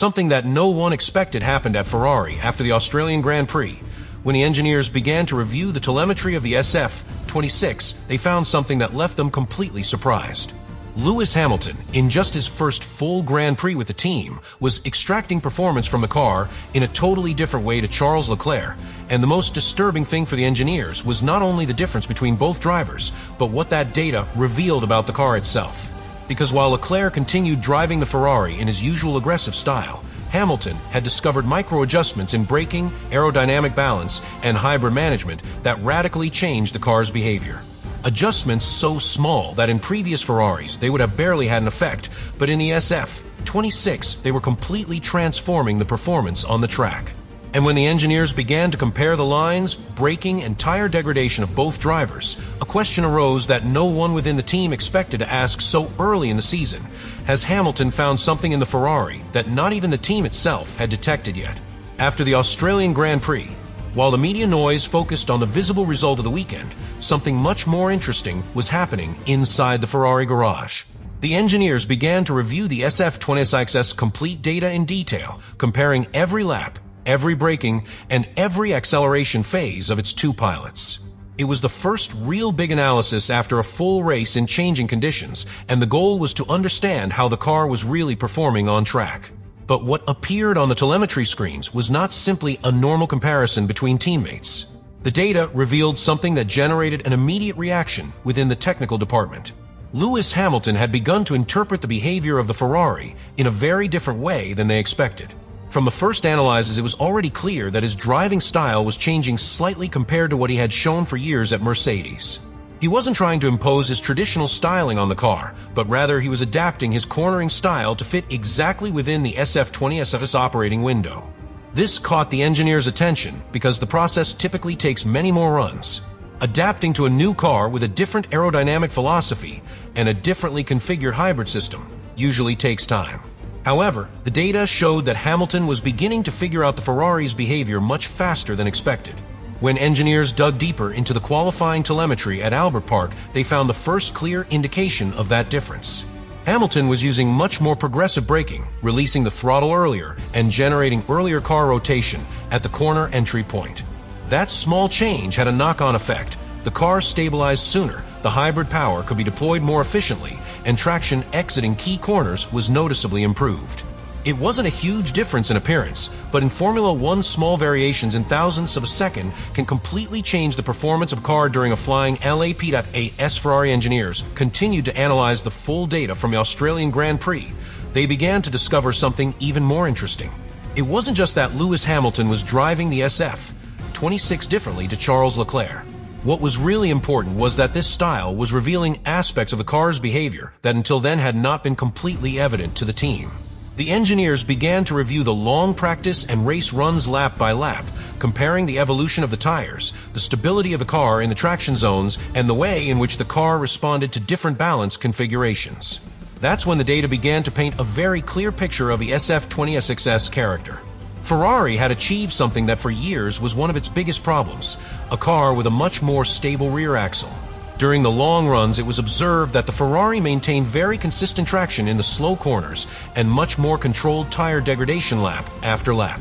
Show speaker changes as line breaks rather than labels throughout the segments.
Something that no one expected happened at Ferrari after the Australian Grand Prix. When the engineers began to review the telemetry of the SF26, they found something that left them completely surprised. Lewis Hamilton, in just his first full Grand Prix with the team, was extracting performance from the car in a totally different way to Charles Leclerc, and the most disturbing thing for the engineers was not only the difference between both drivers, but what that data revealed about the car itself. Because while Leclerc continued driving the Ferrari in his usual aggressive style, Hamilton had discovered micro-adjustments in braking, aerodynamic balance, and hybrid management that radically changed the car's behavior. Adjustments so small that in previous Ferraris they would have barely had an effect, but in the SF26 they were completely transforming the performance on the track. And when the engineers began to compare the lines, braking, and tire degradation of both drivers, a question arose that no one within the team expected to ask so early in the season. Has Hamilton found something in the Ferrari that not even the team itself had detected yet? After the Australian Grand Prix, while the media noise focused on the visible result of the weekend, something much more interesting was happening inside the Ferrari garage. The engineers began to review the SF26's complete data in detail, comparing every lap, every braking, and every acceleration phase of its two pilots. It was the first real big analysis after a full race in changing conditions, and the goal was to understand how the car was really performing on track. But what appeared on the telemetry screens was not simply a normal comparison between teammates. The data revealed something that generated an immediate reaction within the technical department. Lewis Hamilton had begun to interpret the behavior of the Ferrari in a very different way than they expected. From the first analyses, it was already clear that his driving style was changing slightly compared to what he had shown for years at Mercedes. He wasn't trying to impose his traditional styling on the car, but rather he was adapting his cornering style to fit exactly within the SF26's operating window. This caught the engineers' attention because the process typically takes many more runs. Adapting to a new car with a different aerodynamic philosophy and a differently configured hybrid system usually takes time. However, the data showed that Hamilton was beginning to figure out the Ferrari's behavior much faster than expected. When engineers dug deeper into the qualifying telemetry at Albert Park, they found the first clear indication of that difference. Hamilton was using much more progressive braking, releasing the throttle earlier and generating earlier car rotation at the corner entry point. That small change had a knock-on effect. The car stabilized sooner, the hybrid power could be deployed more efficiently, and traction exiting key corners was noticeably improved. It wasn't a huge difference in appearance, but in Formula 1, small variations in thousandths of a second can completely change the performance of a car during a flying LAP.AS. Ferrari engineers continued to analyze the full data from the Australian Grand Prix. They began to discover something even more interesting. It wasn't just that Lewis Hamilton was driving the SF26 differently to Charles Leclerc. What was really important was that this style was revealing aspects of the car's behavior that until then had not been completely evident to the team. The engineers began to review the long practice and race runs lap by lap, comparing the evolution of the tires, the stability of the car in the traction zones, and the way in which the car responded to different balance configurations. That's when the data began to paint a very clear picture of the SF26's character. Ferrari had achieved something that for years was one of its biggest problems, a car with a much more stable rear axle. During the long runs, it was observed that the Ferrari maintained very consistent traction in the slow corners and much more controlled tire degradation lap after lap.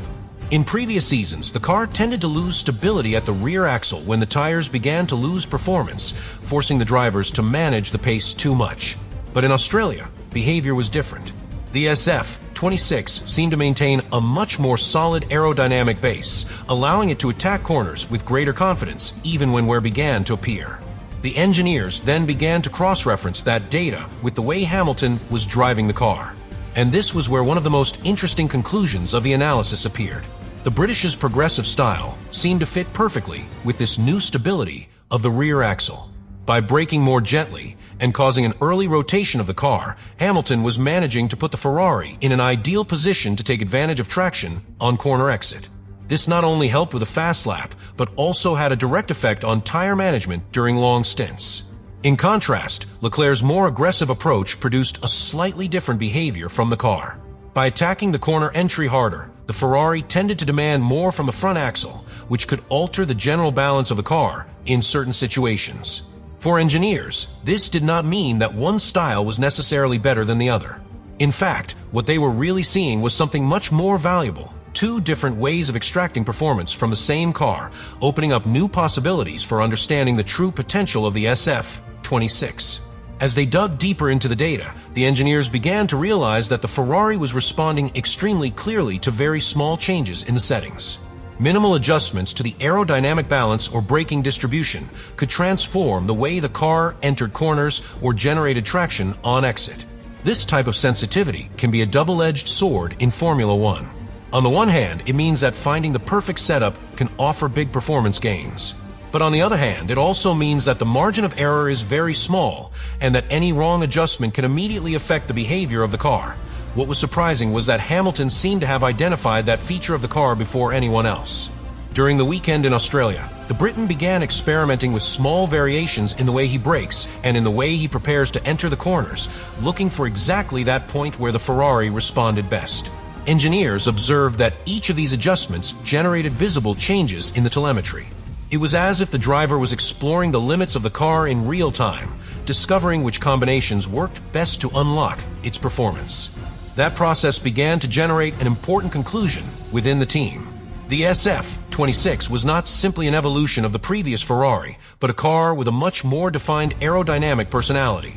In previous seasons, the car tended to lose stability at the rear axle when the tires began to lose performance, forcing the drivers to manage the pace too much. But in Australia, behavior was different. The SF26 seemed to maintain a much more solid aerodynamic base, allowing it to attack corners with greater confidence even when wear began to appear. The engineers then began to cross-reference that data with the way Hamilton was driving the car. And this was where one of the most interesting conclusions of the analysis appeared. The British's progressive style seemed to fit perfectly with this new stability of the rear axle. By braking more gently and causing an early rotation of the car, Hamilton was managing to put the Ferrari in an ideal position to take advantage of traction on corner exit. This not only helped with a fast lap, but also had a direct effect on tire management during long stints. In contrast, Leclerc's more aggressive approach produced a slightly different behavior from the car. By attacking the corner entry harder, the Ferrari tended to demand more from the front axle, which could alter the general balance of the car in certain situations. For engineers, this did not mean that one style was necessarily better than the other. In fact, what they were really seeing was something much more valuable. Two different ways of extracting performance from the same car, opening up new possibilities for understanding the true potential of the SF26. As they dug deeper into the data, the engineers began to realize that the Ferrari was responding extremely clearly to very small changes in the settings. Minimal adjustments to the aerodynamic balance or braking distribution could transform the way the car entered corners or generated traction on exit. This type of sensitivity can be a double-edged sword in Formula One. On the one hand, it means that finding the perfect setup can offer big performance gains. But on the other hand, it also means that the margin of error is very small and that any wrong adjustment can immediately affect the behavior of the car. What was surprising was that Hamilton seemed to have identified that feature of the car before anyone else. During the weekend in Australia, the Briton began experimenting with small variations in the way he brakes and in the way he prepares to enter the corners, looking for exactly that point where the Ferrari responded best. Engineers observed that each of these adjustments generated visible changes in the telemetry. It was as if the driver was exploring the limits of the car in real time, discovering which combinations worked best to unlock its performance. That process began to generate an important conclusion within the team. The SF26 was not simply an evolution of the previous Ferrari, but a car with a much more defined aerodynamic personality.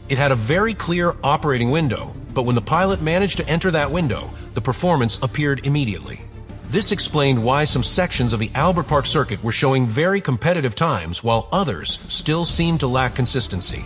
It had a very clear operating window, but when the pilot managed to enter that window, the performance appeared immediately. This explained why some sections of the Albert Park circuit were showing very competitive times while others still seemed to lack consistency.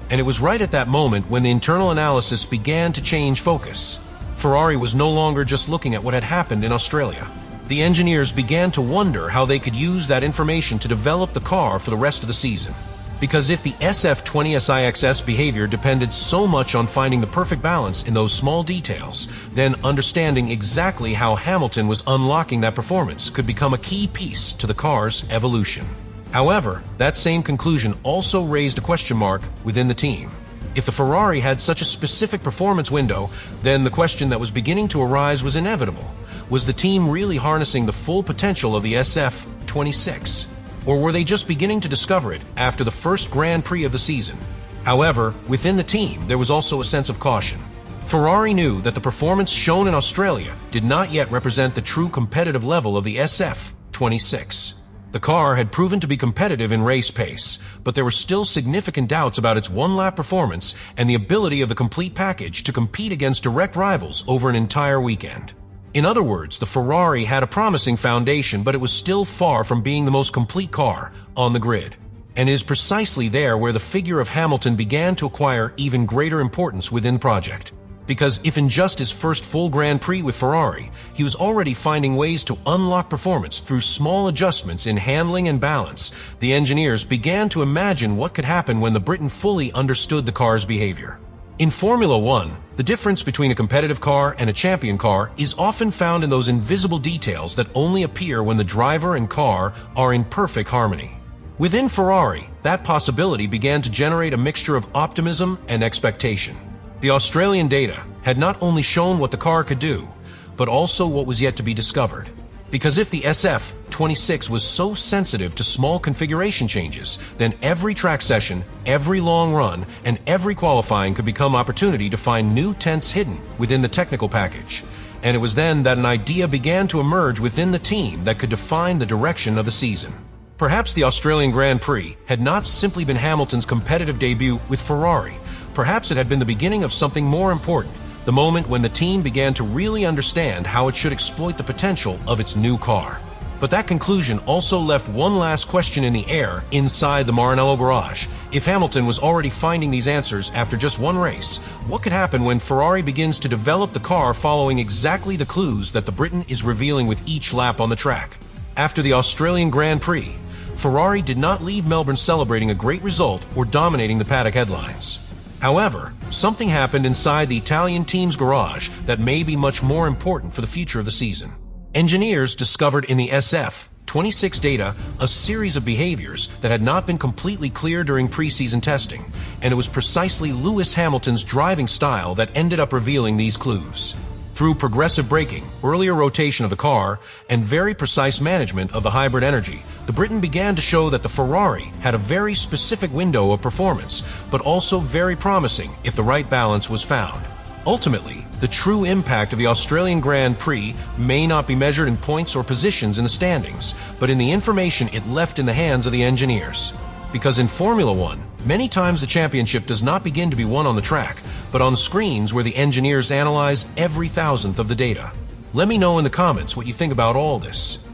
And it was right at that moment when the internal analysis began to change focus. Ferrari was no longer just looking at what had happened in Australia. The engineers began to wonder how they could use that information to develop the car for the rest of the season. Because if the SF20SIXS behavior depended so much on finding the perfect balance in those small details, then understanding exactly how Hamilton was unlocking that performance could become a key piece to the car's evolution. However, that same conclusion also raised a question mark within the team. If the Ferrari had such a specific performance window, then the question that was beginning to arise was inevitable. Was the team really harnessing the full potential of the SF26? Or were they just beginning to discover it after the first Grand Prix of the season? However, within the team, there was also a sense of caution. Ferrari knew that the performance shown in Australia did not yet represent the true competitive level of the SF26. The car had proven to be competitive in race pace, but there were still significant doubts about its one-lap performance and the ability of the complete package to compete against direct rivals over an entire weekend. In other words, the Ferrari had a promising foundation, but it was still far from being the most complete car on the grid. And it is precisely there where the figure of Hamilton began to acquire even greater importance within the project. Because if in just his first full Grand Prix with Ferrari, he was already finding ways to unlock performance through small adjustments in handling and balance, the engineers began to imagine what could happen when the Briton fully understood the car's behavior. In Formula One, the difference between a competitive car and a champion car is often found in those invisible details that only appear when the driver and car are in perfect harmony. Within Ferrari, that possibility began to generate a mixture of optimism and expectation. The Australian data had not only shown what the car could do, but also what was yet to be discovered. Because if the SF26 was so sensitive to small configuration changes, then every track session, every long run, and every qualifying could become opportunity to find new tents hidden within the technical package. And it was then that an idea began to emerge within the team that could define the direction of the season. Perhaps the Australian Grand Prix had not simply been Hamilton's competitive debut with Ferrari. Perhaps it had been the beginning of something more important. The moment when the team began to really understand how it should exploit the potential of its new car. But that conclusion also left one last question in the air inside the Maranello garage. If Hamilton was already finding these answers after just one race, what could happen when Ferrari begins to develop the car following exactly the clues that the Briton is revealing with each lap on the track? After the Australian Grand Prix, Ferrari did not leave Melbourne celebrating a great result or dominating the paddock headlines. However, something happened inside the Italian team's garage that may be much more important for the future of the season. Engineers discovered in the SF26 data a series of behaviors that had not been completely clear during preseason testing, and it was precisely Lewis Hamilton's driving style that ended up revealing these clues. Through progressive braking, earlier rotation of the car, and very precise management of the hybrid energy, the Briton began to show that the Ferrari had a very specific window of performance, but also very promising if the right balance was found. Ultimately, the true impact of the Australian Grand Prix may not be measured in points or positions in the standings, but in the information it left in the hands of the engineers. Because in Formula One, many times the championship does not begin to be won on the track, but on screens where the engineers analyze every thousandth of the data. Let me know in the comments what you think about all this.